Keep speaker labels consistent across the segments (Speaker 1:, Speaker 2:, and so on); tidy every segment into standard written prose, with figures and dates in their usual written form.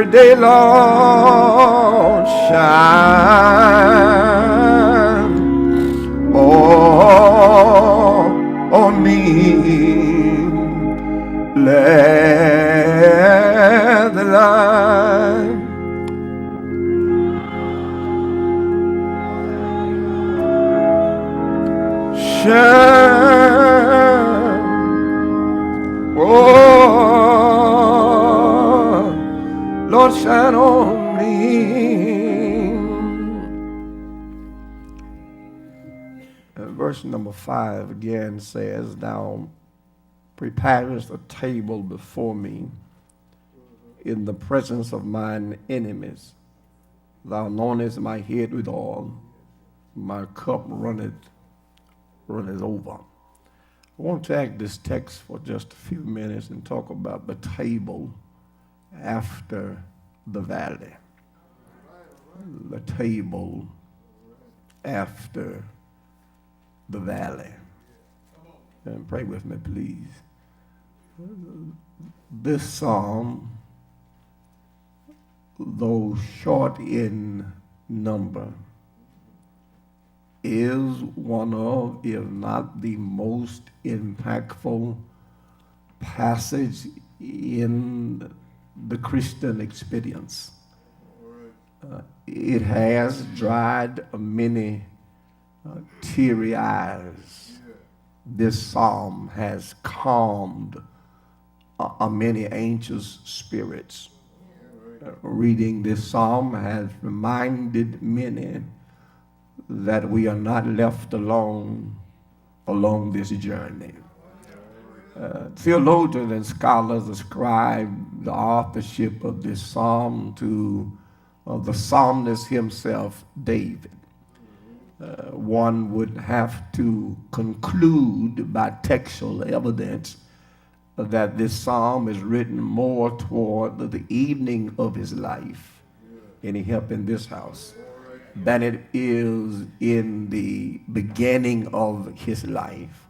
Speaker 1: every day, Lord, shine on me. Let the light shine. Oh, Lord, shine on me. Verse number 5 again says, "Thou preparest a table before me in the presence of mine enemies. Thou anointest my head with oil. My cup runneth over." I want to take this text for just a few minutes and talk about the table after the valley. The table after the valley. And pray with me, please. This psalm, though short in number, is one of, if not the most impactful passage in the Christian experience. It has dried many teary eyes. This psalm has calmed many anxious spirits. Reading this psalm has reminded many that we are not left alone along this journey. Theologians and scholars ascribe the authorship of this psalm to the psalmist himself, David. One would have to conclude by textual evidence that this psalm is written more toward the evening of his life, any help in this house, than it is in the beginning of his life,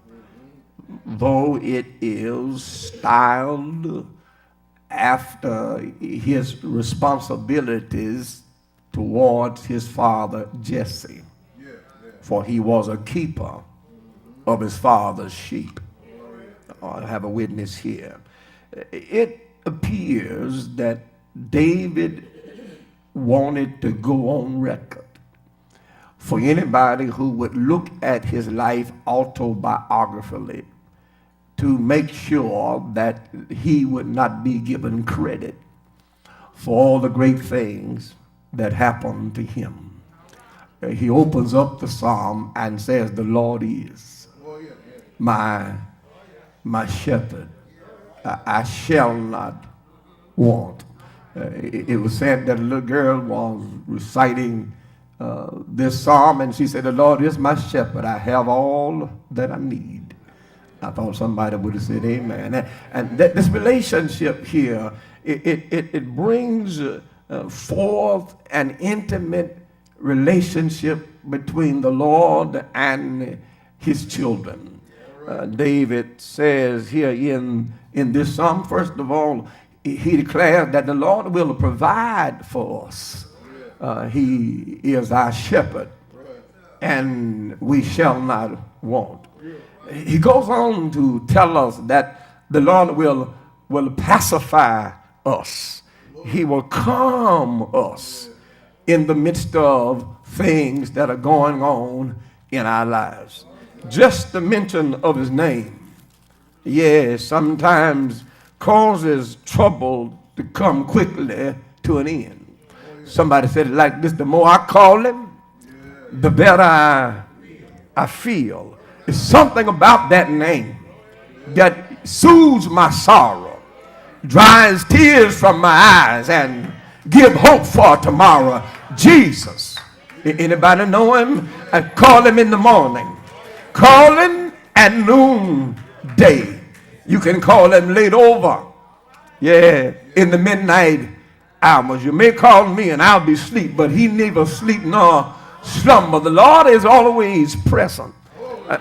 Speaker 1: though it is styled after his responsibilities towards his father Jesse, for he was a keeper of his father's sheep. I have a witness here. It appears that David wanted to go on record. For anybody who would look at his life autobiographically, to make sure that he would not be given credit for all the great things that happened to him. He opens up the psalm and says, "The Lord is my shepherd. I shall not want." It was said that a little girl was reciting this psalm, and she said, "The Lord is my shepherd. I have all that I need." I thought somebody would have said amen. And this relationship here, it brings forth an intimate relationship between the Lord and his children. David says here in this psalm, first of all, he declares that the Lord will provide for us. He is our shepherd, and we shall not want. He goes on to tell us that the Lord will pacify us. He will calm us in the midst of things that are going on in our lives. Just the mention of his name, yes, sometimes causes trouble to come quickly to an end. Somebody said it like this: the more I call him, the better I feel. It's something about that name that soothes my sorrow, dries tears from my eyes, and give hope for tomorrow. Jesus. Anybody know him? I call him in the morning. Call him at noonday. You can call him late over. Yeah, in the midnight hours. You may call me and I'll be asleep, but he neither sleep nor slumber. The Lord is always present.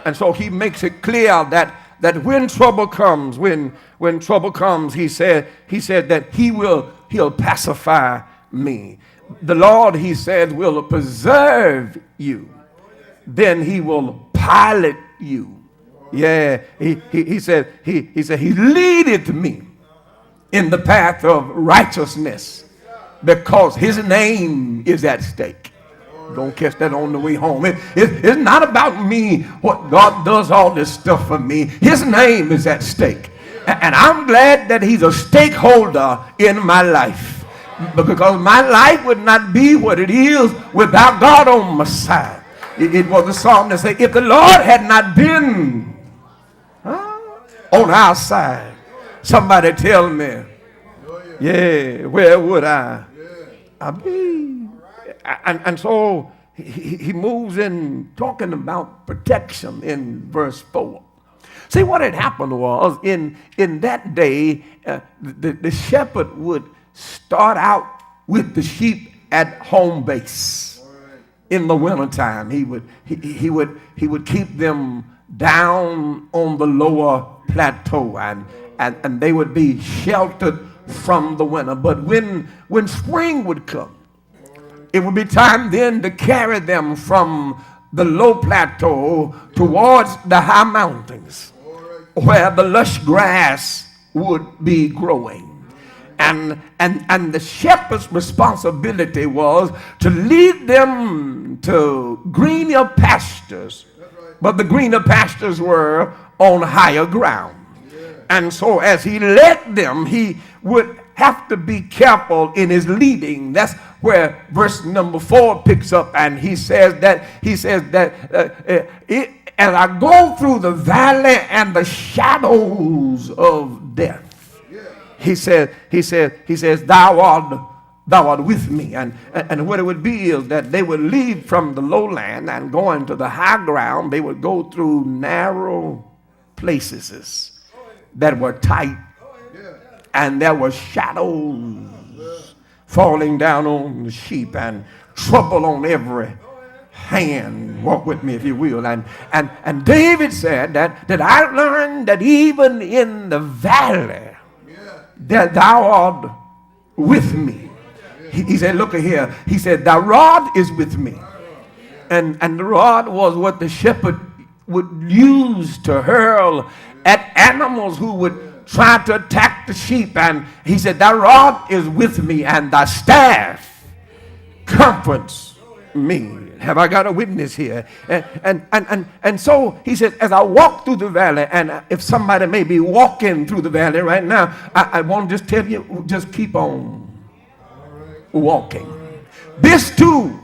Speaker 1: And so he makes it clear that that when trouble comes, when trouble comes, he said that he'll pacify me. The Lord, he said, will preserve you. Then he will pilot you. Yeah, he said he leadeth me in the path of righteousness because his name is at stake. Don't catch that on the way home. It's not about me, what God does all this stuff for me. His name is at stake. And I'm glad that he's a stakeholder in my life, because my life would not be what it is without God on my side. It was a song that said, if the Lord had not been on our side, somebody tell me, yeah, where would I be? And so he moves in talking about protection in verse 4. See, what had happened was in that day, the shepherd would start out with the sheep at home base. In the wintertime, he would keep them down on the lower plateau, and they would be sheltered from the winter. But when spring would come, it would be time then to carry them from the low plateau towards the high mountains where the lush grass would be growing. And the shepherd's responsibility was to lead them to greener pastures. But the greener pastures were on higher ground. And so as he led them, he would have to be careful in his leading. That's where verse number 4 picks up, and he says that as I go through the valley and the shadows of death, he says thou art with me. And what it would be is that they would leave from the lowland and go into the high ground. They would go through narrow places that were tight, and there were shadows falling down on the sheep and trouble on every hand. Walk with me, if you will. And David said that I learned that even in the valley that thou art with me. He said, look here. He said, thy rod is with me. And the rod was what the shepherd would use to hurl at animals who would try to attack the sheep. And he said, thy rod is with me, and thy staff comforts me. Have I got a witness here? And so he said, as I walk through the valley, and if somebody may be walking through the valley right now, I want to just tell you, just keep on walking. This too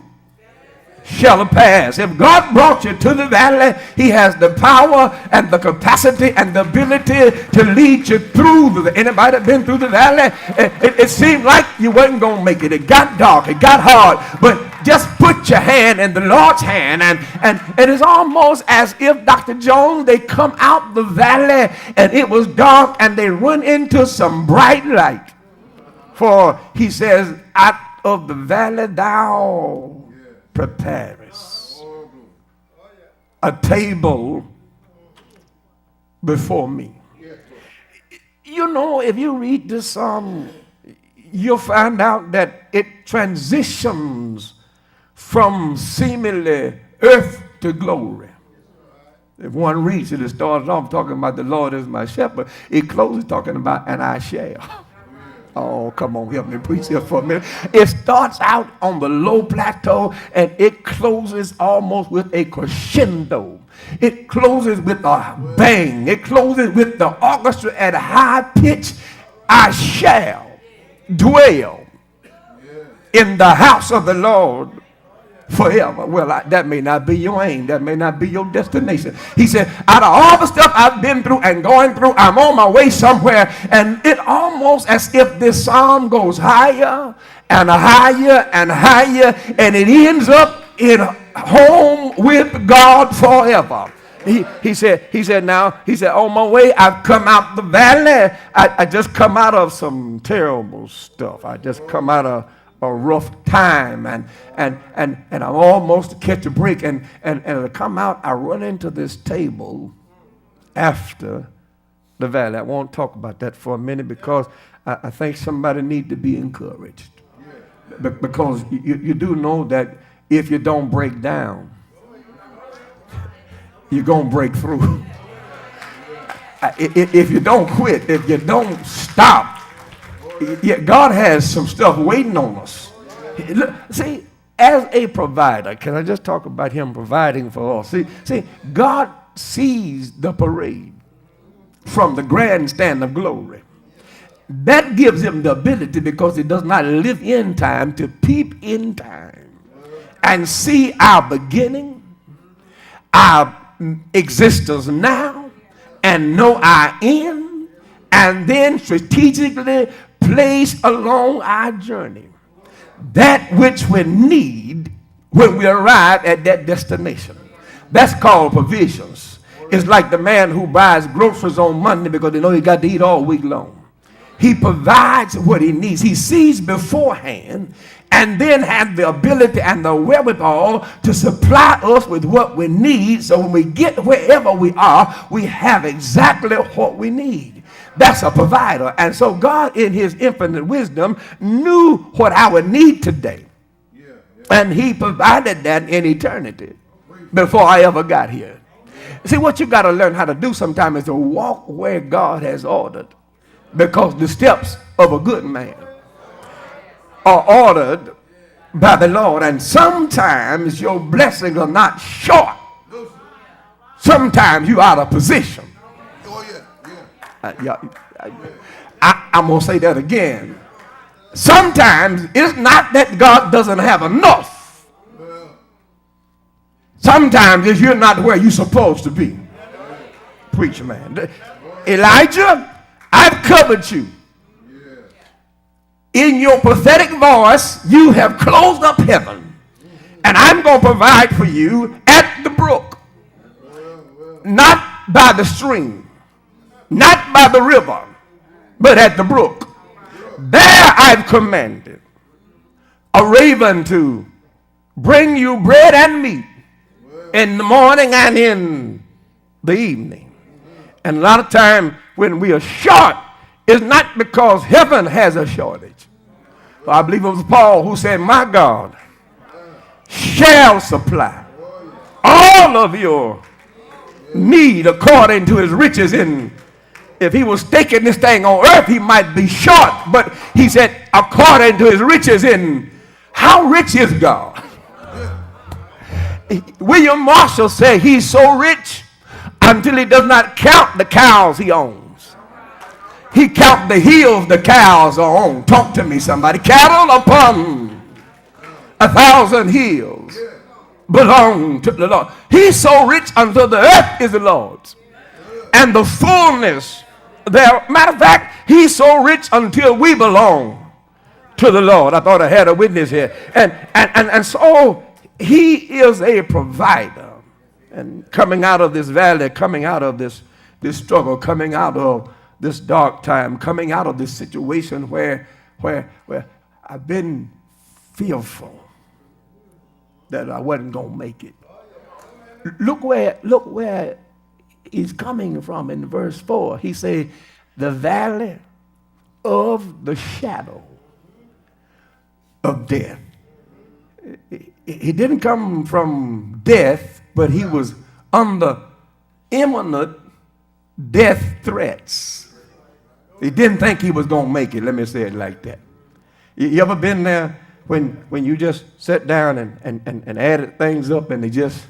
Speaker 1: shall pass. If God brought you to the valley, he has the power and the capacity and the ability to lead you through. Anybody been through the valley? It seemed like you wasn't going to make it. It got dark. It got hard. But just put your hand in the Lord's hand, and it is almost as if, Dr. Jones, they come out the valley and it was dark and they run into some bright light. For he says, out of the valley thou preparest a table before me. You know, if you read this psalm, you'll find out that it transitions from seemingly earth to glory. If one reads it, it starts off talking about the Lord is my shepherd. It closes talking about and I shall. Oh, come on, help me preach here for a minute. It starts out on the low plateau and it closes almost with a crescendo. It closes with a bang. It closes with the orchestra at a high pitch. I shall dwell in the house of the Lord forever. Well, that may not be your aim. That may not be your destination. He said, out of all the stuff I've been through and going through, I'm on my way somewhere. And it almost as if this psalm goes higher and higher and higher, and it ends up in home with God forever. He said, on my way, I've come out the valley. I just come out of some terrible stuff. I just come out of a rough time, and I'm almost to catch a break, and as I come out, I run into this table after the valley. I won't talk about that for a minute because I think somebody needs to be encouraged. Because you do know that if you don't break down, you're going to break through. If you don't quit, if you don't stop, God has some stuff waiting on us. See, as a provider, can I just talk about him providing for us? See, God sees the parade from the grandstand of glory. That gives him the ability, because he does not live in time, to peep in time and see our beginning, our existence now, and know our end, and then strategically place along our journey that which we need when we arrive at that destination. That's called provisions. It's like the man who buys groceries on Monday because they know he got to eat all week long. He provides what he needs. He sees beforehand and then has the ability and the wherewithal to supply us with what we need, so when we get wherever we are, we have exactly what we need. That's a provider. And so God, in his infinite wisdom, knew what I would need today. And he provided that in eternity before I ever got here. See, what you got to learn how to do sometimes is to walk where God has ordered. Because the steps of a good man are ordered by the Lord. And sometimes your blessings are not short. Sometimes you're out of position. I'm going to say that again. Sometimes it's not that God doesn't have enough. Sometimes it's you're not where you're supposed to be. Preach, man. Elijah, I've covered you. In your prophetic voice, you have closed up heaven. And I'm going to provide for you at the brook. Not by the stream. Not by the river. But at the brook. There I've commanded a raven to bring you bread and meat in the morning and in the evening. And a lot of time when we are short, it's not because heaven has a shortage. So I believe it was Paul who said, my God shall supply all of your need according to his riches in. If he was staking this thing on earth, he might be short. But he said, according to his riches in. How rich is God? William Marshall said he's so rich until he does not count the cows he owns. He counts the hills the cows are on. Talk to me, somebody. Cattle upon 1,000 hills belong to the Lord. He's so rich until the earth is the Lord's. And the fullness there. Matter of fact, he's so rich until we belong to the Lord. I thought I had a witness here. And so he is a provider. And coming out of this valley, coming out of this struggle, coming out of this dark time, coming out of this situation where I've been fearful that I wasn't going to make it. Look where he's coming from in verse 4. He said, the valley of the shadow of death. He didn't come from death, but he was under imminent death threats. He didn't think he was going to make it. Let me say it like that. You ever been there when you just sat down and added things up and they just,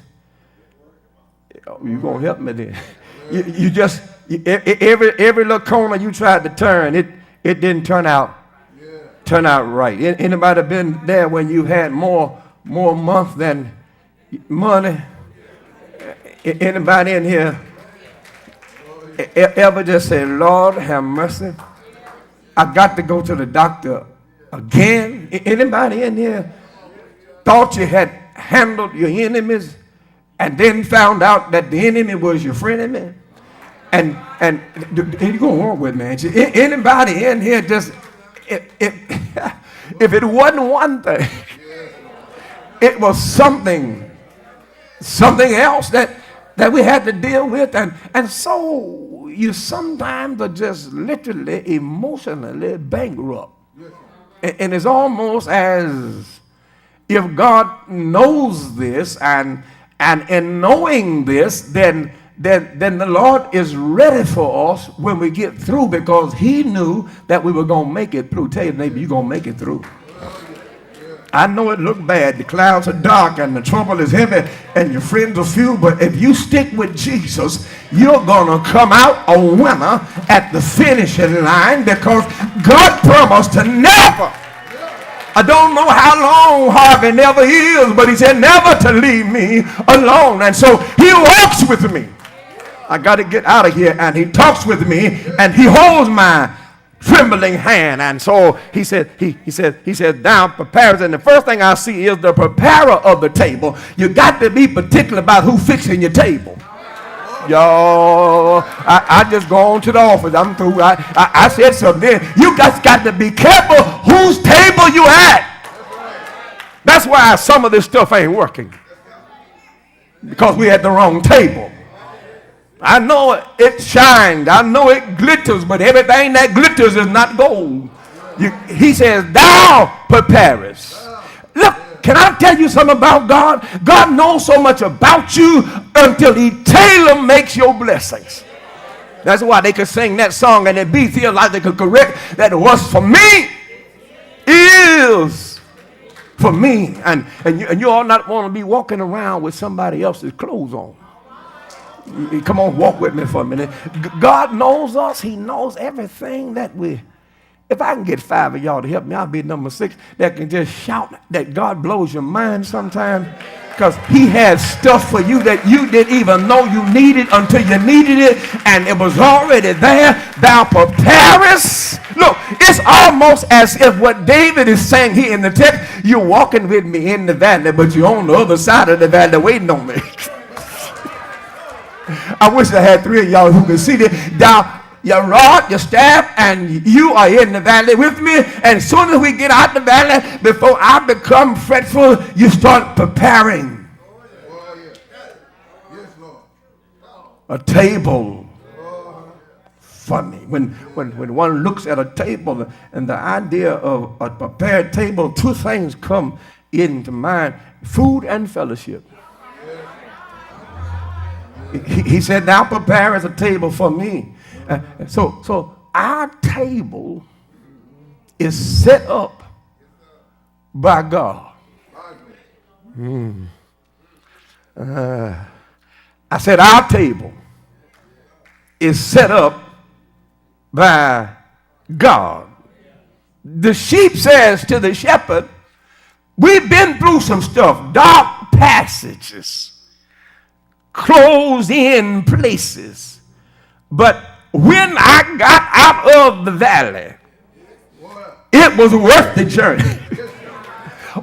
Speaker 1: you're going to help me there. You just, every little corner you tried to turn, it didn't turn out right. Anybody been there when you had more month than money? Anybody in here ever just say, Lord, have mercy, I got to go to the doctor again? Anybody in here thought you had handled your enemies and then found out that the enemy was your frenemy? And you go on with, man. Anybody in here just, if it wasn't one thing, it was something else that that we had to deal with. And so you sometimes are just literally emotionally bankrupt. And it's almost as if God knows this, and in knowing this, then the Lord is ready for us when we get through, because he knew that we were going to make it through. Tell your neighbor, you're going to make it through. I know it look bad. The clouds are dark and the trouble is heavy and your friends are few, but if you stick with Jesus, you're going to come out a winner at the finishing line, because God promised to never, I don't know how long Harvey never is, but he said never to leave me alone. And so he walks with me. I got to get out of here. And he talks with me and he holds my trembling hand. And so he said, down preparers. And the first thing I see is the preparer of the table. You got to be particular about who fixing your table. Y'all, I just go on to the office. I'm through. I said something. You guys got to be careful whose table you at. That's why some of this stuff ain't working. Because we at the wrong table. I know it shines. I know it glitters, but everything that glitters is not gold. He says, thou preparest. Look, can I tell you something about God? God knows so much about you until he tailor makes your blessings. That's why they could sing that song and it be theologically correct that was for me is for me. And you all not want to be walking around with somebody else's clothes on. Come on, walk with me for a minute. God knows us. He knows everything that we. If I can get 5 of y'all to help me, I'll be number 6 that can just shout that God blows your mind sometimes, because he has stuff for you that you didn't even know you needed until you needed it, and it was already there. Thou preparest. Look, it's almost as if what David is saying here in the text, you're walking with me in the valley, but you're on the other side of the valley waiting on me. I wish I had 3 of y'all who could see this. Thou, your rod, your staff, and you are in the valley with me. And as soon as we get out the valley, before I become fretful, you start preparing a table for me. When one looks at a table and the idea of a prepared table, 2 things come into mind: food and fellowship. He said, thou preparest a table for me. So our table is set up by God. I said our table is set up by God. The sheep says to the shepherd, we've been through some stuff, dark passages, closed in places. But when I got out of the valley, it was worth the journey.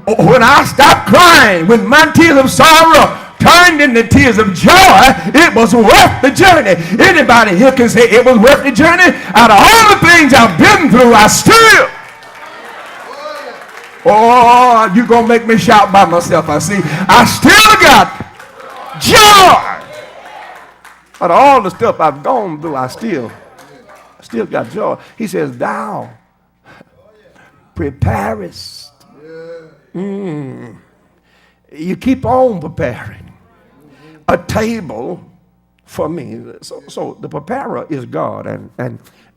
Speaker 1: When I stopped crying, when my tears of sorrow turned into tears of joy, it was worth the journey. Anybody here can say it was worth the journey? Out of all the things I've been through, I still. Oh, you're going to make me shout by myself, I see. I still got joy. Out of all the stuff I've gone through, I still got joy. He says, thou preparest. You keep on preparing a table for me. So the preparer is God.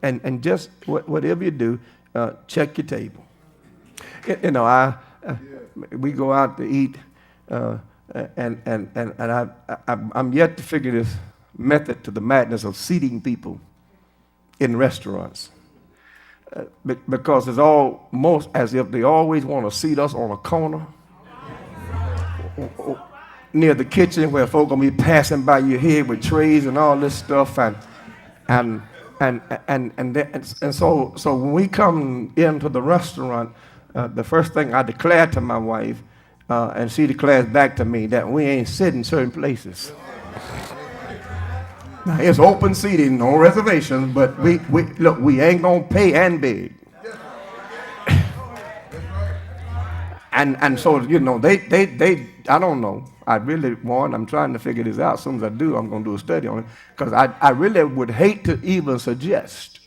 Speaker 1: And just whatever you do, check your table. You know, we go out to eat, and I'm yet to figure this method to the madness of seating people in restaurants, because it's almost as if they always want to seat us on a corner near the kitchen where folk gonna be passing by your head with trays and all this stuff, and so when we come into the restaurant, the first thing I declare to my wife, and she declares back to me, that we ain't sitting certain places. Now, it's open seating, no reservations, but we ain't gonna pay and beg. And so, you know, they I don't know. I really want, I'm trying to figure this out. As soon as I do, I'm going to do a study on it. Because I really would hate to even suggest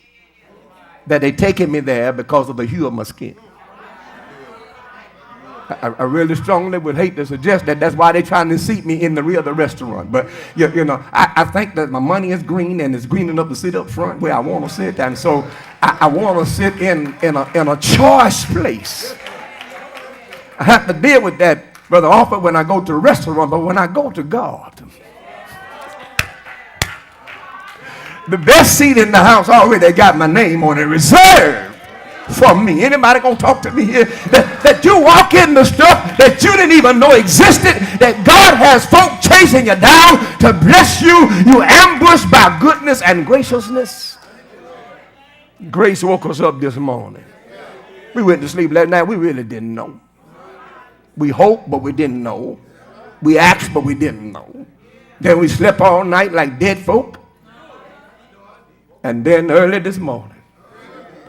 Speaker 1: that they taking me there because of the hue of my skin. I really strongly would hate to suggest that that's why they're trying to seat me in the rear of the restaurant. But, you know, I think that my money is green and it's green enough to sit up front where I want to sit. And so I want to sit in a choice place. I have to deal with that, Brother Alford, when I go to a restaurant. But when I go to God, the best seat in the house already got my name on it, reserved for me. Anybody gonna talk to me here? That you walk in the stuff that you didn't even know existed, that God has folk chasing you down to bless you. You ambushed by goodness and graciousness. Grace woke us up this morning. We went to sleep last night. We really didn't know. We hoped, but we didn't know. We asked, but we didn't know. Then we slept all night like dead folk. And then early this morning,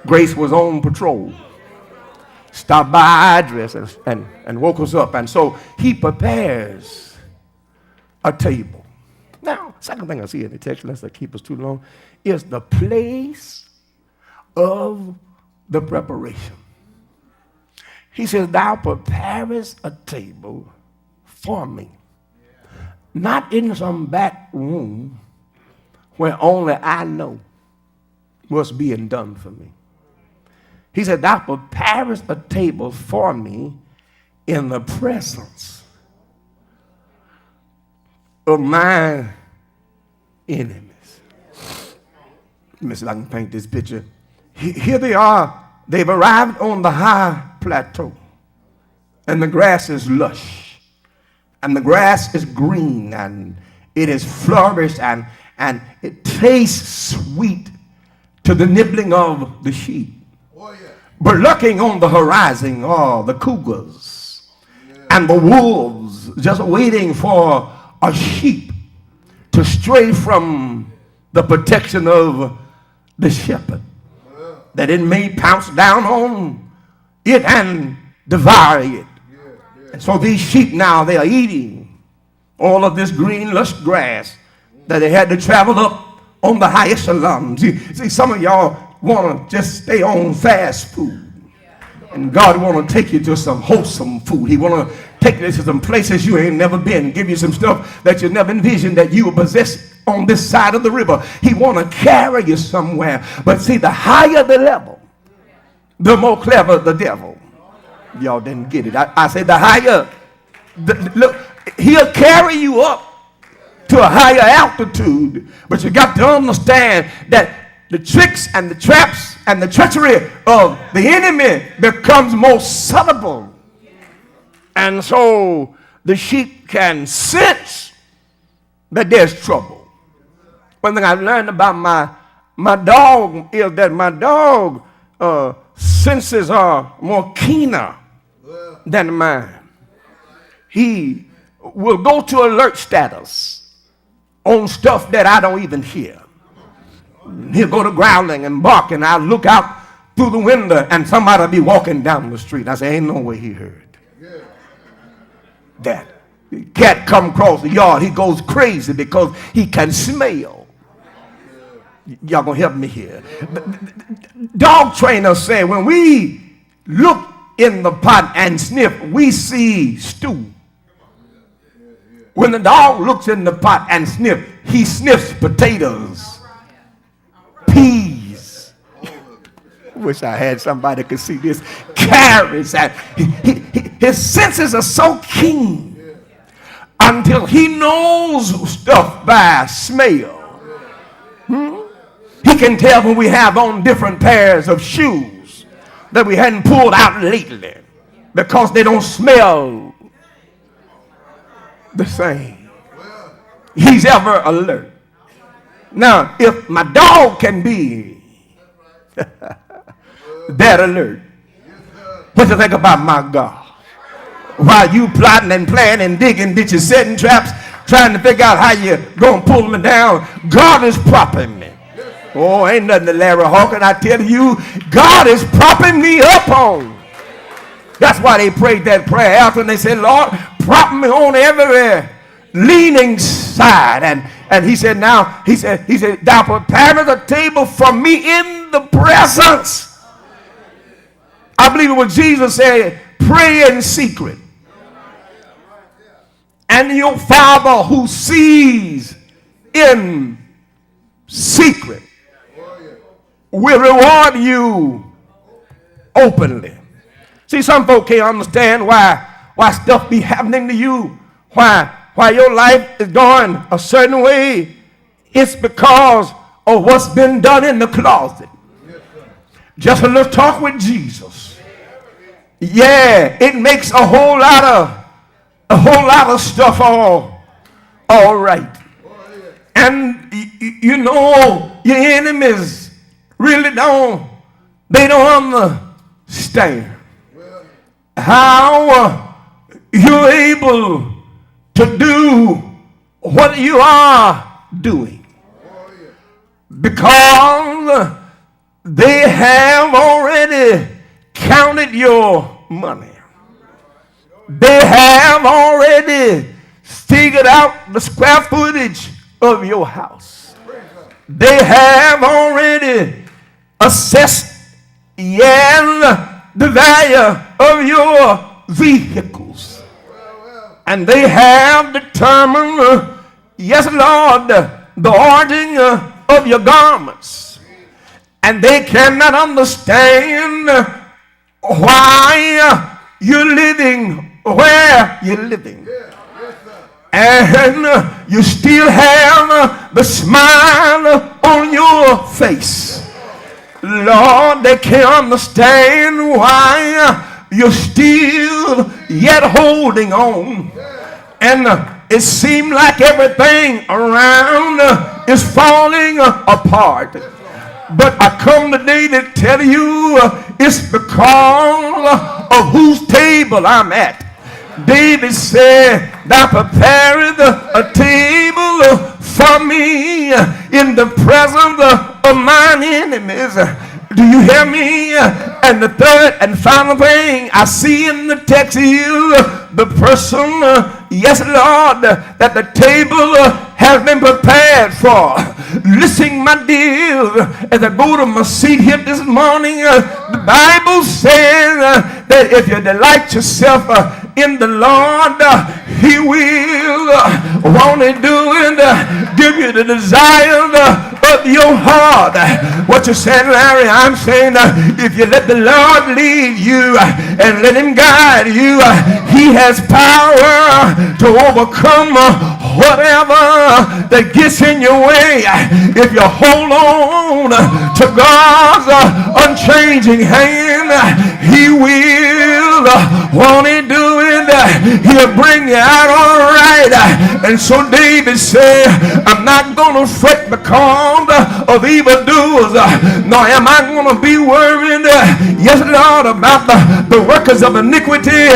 Speaker 1: Grace was on patrol, stopped by our address and woke us up. And so he prepares a table. Now, second thing I see in the text, let's not keep us too long, is the place of the preparation. He says, thou preparest a table for me, not in some back room where only I know what's being done for me. He said, thou preparest a table for me in the presence of my enemies. Let me see if I can paint this picture. Here they are. They've arrived on the high plateau. And the grass is lush. And the grass is green. And it is flourished. And it tastes sweet to the nibbling of the sheep. But lurking on the horizon are the cougars and the wolves, just waiting for a sheep to stray from the protection of the shepherd, that it may pounce down on it and devour it. And so these sheep now, they are eating all of this green lush grass that they had to travel up on the high echelons. See, some of y'all want to just stay on fast food. And God want to take you to some wholesome food. He want to take you to some places you ain't never been. Give you some stuff that you never envisioned that you would possess on this side of the river. He want to carry you somewhere. But see, the higher the level, the more clever the devil. Y'all didn't get it. I said the higher. Look, he'll carry you up to a higher altitude. But you got to understand that the tricks and the traps and the treachery of the enemy becomes more subtle. And so the sheep can sense that there's trouble. One thing I've learned about my dog is that my dog senses are more keener than mine. He will go to alert status on stuff that I don't even hear. He'll go to growling and barking. I'll look out through the window and somebody will be walking down the street. I say, ain't no way he heard that. The cat come across the yard. He goes crazy because he can smell. Y'all gonna help me here. Dog trainers say when we look in the pot and sniff, we see stew. When the dog looks in the pot and sniff, he sniffs potatoes. Peas. Wish I had somebody that could see this. Carrots. And his senses are so keen until he knows stuff by smell. He can tell when we have on different pairs of shoes that we hadn't pulled out lately because they don't smell the same. He's ever alert. Now, if my dog can be that alert, what you think about my God? While you plotting and planning and digging ditches, setting traps, trying to figure out how you're going to pull me down, God is propping me. Oh, ain't nothing to Larry Hawkins. I tell you, God is propping me up on. That's why they prayed that prayer after and they said, Lord, prop me on every leaning side. And he said, now, he said, thou preparest a table for me in the presence. I believe it was Jesus said, pray in secret. And your Father who sees in secret will reward you openly. See, some folk can't understand why stuff be happening to you, why your life is going a certain way. It's because of what's been done in the closet. Just a little talk with Jesus. Yeah, it makes a whole lot of stuff all right. And you know your enemies really don't understand how you're able to do what you are doing, because they have already counted your money. They have already figured out the square footage of your house. They have already assessed the value of your vehicles. And they have determined, yes, Lord, the ordering of your garments. And they cannot understand why you're living where you're living. And you still have the smile on your face. Lord, they can't understand why you're still yet holding on. And it seems like everything around is falling apart. But I come today to tell you it's because of whose table I'm at. David said, thou preparest a table for me in the presence of mine enemies. Do you hear me? And the third and final thing I see in the text is the person, yes, Lord, that the table has been prepared for. Listen, my dear, as I go to my seat here this morning, the Bible says that if you delight yourself in the Lord, He will want to do and give you the desire of your heart. What you saying, Larry? I'm saying if you let the Lord lead you and let Him guide you, He has power to overcome whatever that gets in your way. If you hold on to God's unchanging hand, He will want to do it. He'll bring you out all right. And so David said, I'm not going to fret because of evildoers, nor am I going to be worried, yes, Lord, about the workers of iniquity,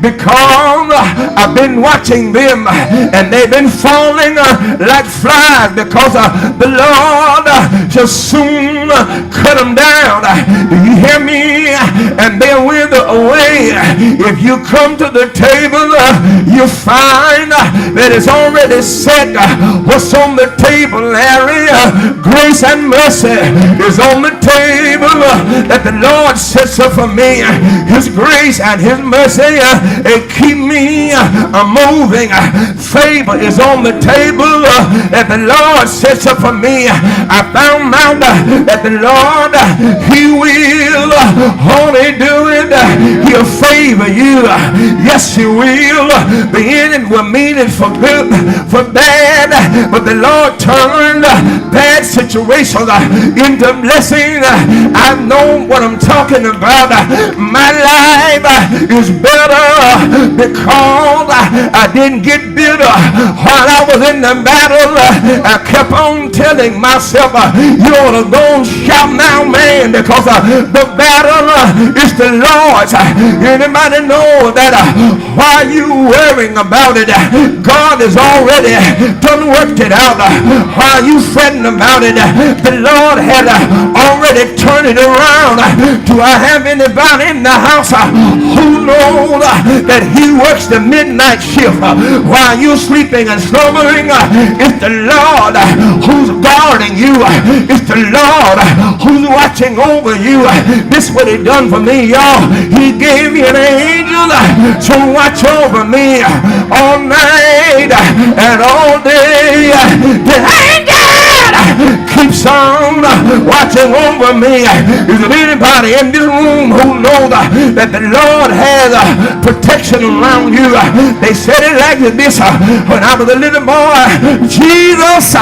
Speaker 1: because I've been watching them and they've been falling like flies, because the Lord shall soon cut them down. Do you hear me? And they'll wither away. If you come to the table, you find that it's already set. What's on the table, Larry? Grace and mercy is on the table that the Lord sets up for me. His grace and His mercy keep me moving. Favor is on the table that the Lord sets up for me. I found out that the Lord, He will only do it. He'll favor you. Yes, He will. The enemy will mean it for good, for bad, but the Lord turned bad situations into blessing. I know what I'm talking about. My life is better because I didn't get bitter while I was in the battle. I kept on telling myself, you ought to go and shout now, man, because the battle is the Lord. voice. Anybody know that while you worrying about it, God has already done worked it out. While you fretting about it, the Lord had already turned it around. Do I have anybody in the house who knows that he works the midnight shift while you're sleeping and slumbering? It's the Lord who's guarding you. It's the Lord who's watching over you. This is what he done for me, y'all. He gave me an angel to watch over me all night and all day. The angel keeps on watching over me. Is there anybody in this room who knows that the Lord has protection around you? They said it like this when I was a little boy. Jesus,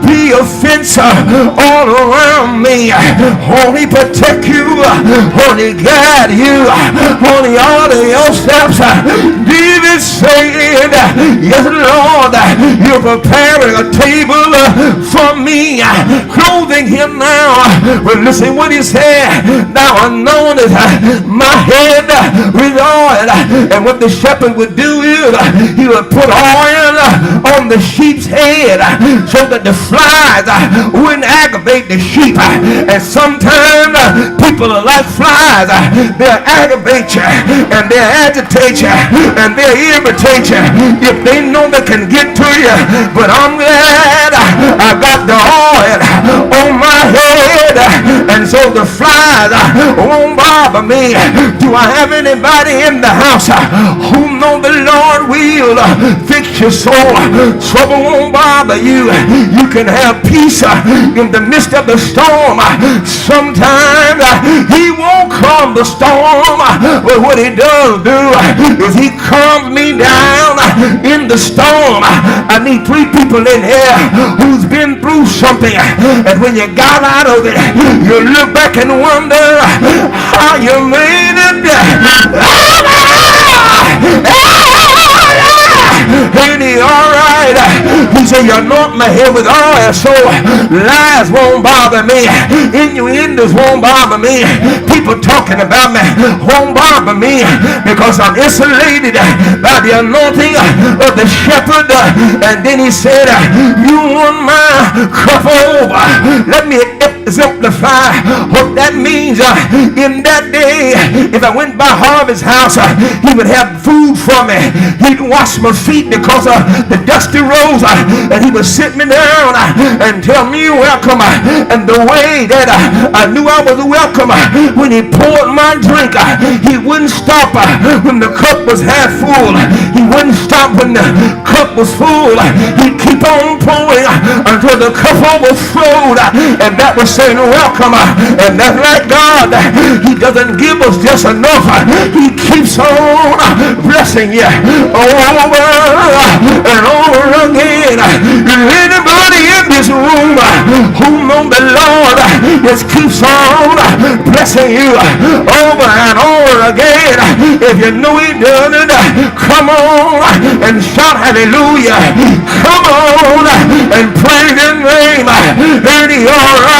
Speaker 1: be a fence all around me. Won't he protect you? Won't he guide you? Won't he order your steps? David said, yes, Lord, you're preparing a table for me, clothing him now. Well, listen what he said. Now anointed my head with oil. And what the shepherd would do is he would put oil on the sheep's head so that the flies wouldn't aggravate the sheep. And sometimes people are like flies. They'll aggravate you and they'll agitate you and they'll irritate you if they know they can get to you. But I'm glad I got the oil on my head, and so the flies won't bother me. Do I have anybody in the house who know the Lord will fix your soul? Trouble won't bother you. You can have peace in the midst of the storm. Sometimes he won't calm the storm, but what he does do is he calms me down in the storm. I need 3 people in here who's been through something, and when you got out of it, you look back and wonder how you made it. Ain't he all right? He said, you anoint my head with oil so lies won't bother me. Innuendos won't bother me. People talking about me won't bother me because I'm insulated by the anointing of the shepherd. And then he said, you want my cup over. Let me exemplify what that means. In that day, if I went by Harvey's house, he would have food for me. He'd wash my feet because of the dusty roads, and he would sit me down and tell me you're welcome. And the way that I knew I was welcome, when he poured my drink, he wouldn't stop when the cup was half full. He wouldn't stop when the cup was full. He'd keep on pouring until the cup overflowed, and that was saying welcome. And that's like God. He doesn't give us just enough. He keeps on blessing you over and over again. Anybody in this room who know the Lord just keeps on blessing you over and over again? If you know he done it, come on and shout hallelujah. Come on and praise his name. Ain't he all right?